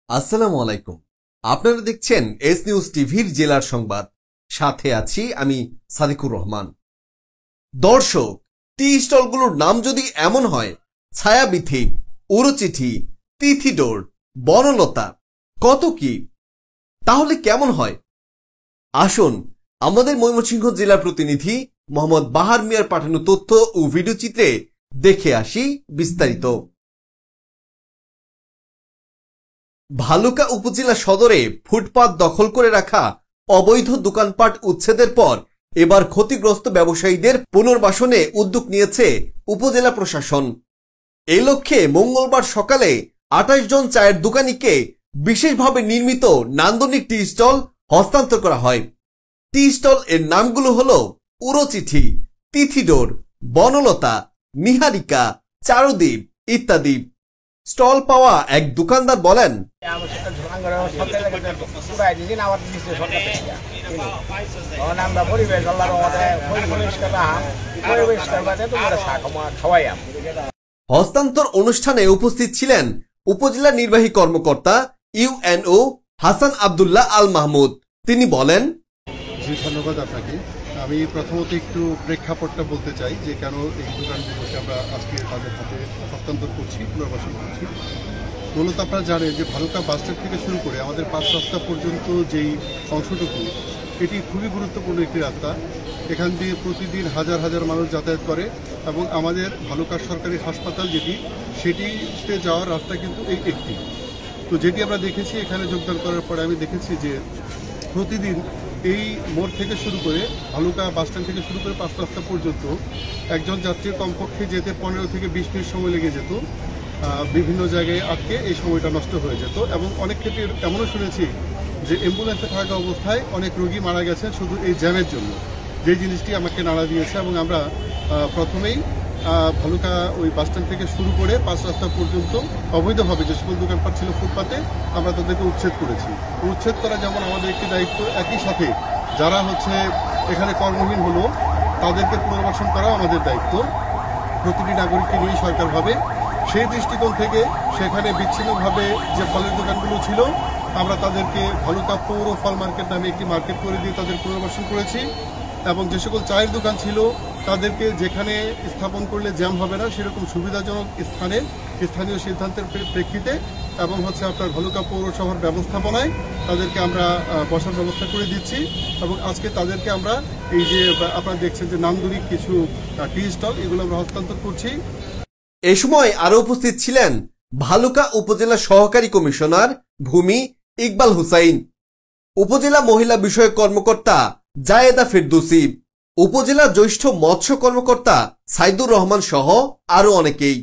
আসসালামু আলাইকুম। আপনারা দেখছেন এস নিউজ টিভির জেলার সংবাদ, সাথে আছি আমি সাদিকুর রহমান। দর্শক, টি স্টলগুলোর নাম যদি এমন হয় ছায়াবিথি, উড়োচিঠি, তিথিডোর, বনলতা, কত কি, তাহলে কেমন হয়? আসুন আমাদের ময়মনসিংহ জেলার প্রতিনিধি মোহাম্মদ বাহার মিয়ার পাঠানো তথ্য ও ভিডিও চিত্রে দেখে আসি বিস্তারিত। ভালুকা উপজেলা সদরে ফুটপাত দখল করে রাখা অবৈধ দোকানপাট উচ্ছেদের পর এবার ক্ষতিগ্রস্ত ব্যবসায়ীদের পুনর্বাসনে উদ্যোগ নিয়েছে উপজেলা প্রশাসন। এই লক্ষ্যে মঙ্গলবার সকালে ২৮ জন চায়ের দোকানিকে বিশেষভাবে নির্মিত নান্দনিক টি স্টল হস্তান্তর করা হয়। টি স্টল এর নামগুলো হলো উড়োচিঠি, তিথিডোর, বনলতা, নিহারিকা, চারুদ্বীপ ইত্যাদি। স্টল পাওয়া এক দোকানদার বলেন, হস্তান্তর অনুষ্ঠানে উপস্থিত ছিলেন উপজেলা নির্বাহী কর্মকর্তা ইউএনও হাসান আব্দুল্লাহ আল মাহমুদ। তিনি বলেন, ধন্যবাদ আপনাকে। আমি প্রথমত একটু প্রেক্ষাপটটা বলতে চাই যে কেন এই দোকানগুলোকে আমরা আজকে তাদের হাতে হস্তান্তর করছি, পুনর্বাসন করছি। মূলত আপনারা জানেন যে ভালুকা বাসস্ট্যান্ড থেকে শুরু করে আমাদের ৫ রাস্তা পর্যন্ত যেই অংশটুকু, এটি খুবই গুরুত্বপূর্ণ একটি রাস্তা। এখান দিয়ে প্রতিদিন হাজার হাজার মানুষ যাতায়াত করে এবং আমাদের ভালুকা সরকারি হাসপাতাল যেটি, সেটিতে যাওয়ার রাস্তা কিন্তু এই একটি। তো যেটি আমরা দেখেছি এখানে যোগদান করার পরে আমি দেখেছি যে প্রতিদিন এই মোড় থেকে শুরু করে ভালুকা বাসস্ট্যান্ড থেকে শুরু করে ৫ রাস্তা পর্যন্ত একজন যাত্রীর কমপক্ষে যেতে ১৫ থেকে ২০ মিনিট সময় লেগে যেত। বিভিন্ন জায়গায় আটকে এই সময়টা নষ্ট হয়ে যেত এবং অনেক ক্ষেত্রে এমনও শুনেছি যে অ্যাম্বুলেন্সে থাকা অবস্থায় অনেক রোগী মারা গেছেন শুধু এই জ্যামের জন্য। যে জিনিসটি আমাকে নাড়া দিয়েছে এবং আমরা প্রথমেই ভালুকা ওই বাসস্ট্যান্ড থেকে শুরু করে ৫ রাস্তা পর্যন্ত অবৈধভাবে যে সকল দোকানপাট ছিল ফুটপাতে, আমরা তাদেরকে উচ্ছেদ করেছি। উচ্ছেদ করা যেমন আমাদের একটি দায়িত্ব, একই সাথে যারা এখানে কর্মহীন হলো তাদেরকে পুনর্বাসন করা আমাদের দায়িত্ব। প্রতিটি নাগরিককে নিয়ে সরকার ভাবে, সেই দৃষ্টিকোণ থেকে সেখানে বিচ্ছিন্নভাবে যে ফলের দোকানগুলো ছিল আমরা তাদেরকে ভালুকা পৌর ফল মার্কেট নামে একটি মার্কেট করে দিয়ে তাদের পুনর্বাসন করেছি এবং যে সকল চায়ের দোকান ছিল তাদেরকে যেখানে স্থাপন করলে জ্যাম হবে না সেরকম সুবিধাজনক স্থানে স্থানীয় সিদ্ধান্তের প্রেক্ষিতে এবং আপনার ভালুকা পৌরসভার ব্যবস্থাপনায় তাদেরকে আমরা বসার ব্যবস্থা করে দিচ্ছি এবং আজকে তাদেরকে আমরা এই যে আপনারা দেখছেন যে নান্দনিক কিছু টি স্টল, এগুলো আমরা হস্তান্তর করছি। এ সময় আরো উপস্থিত ছিলেন ভালুকা উপজেলা সহকারী কমিশনার ভূমি ইকবাল হুসাইন, উপজেলা মহিলা বিষয়ক কর্মকর্তা জায়েদা ফেরদৌসী, উপজেলা জ্যেষ্ঠ মৎস্য কর্মকর্তা সাইদুর রহমান সহ আরো অনেকেই।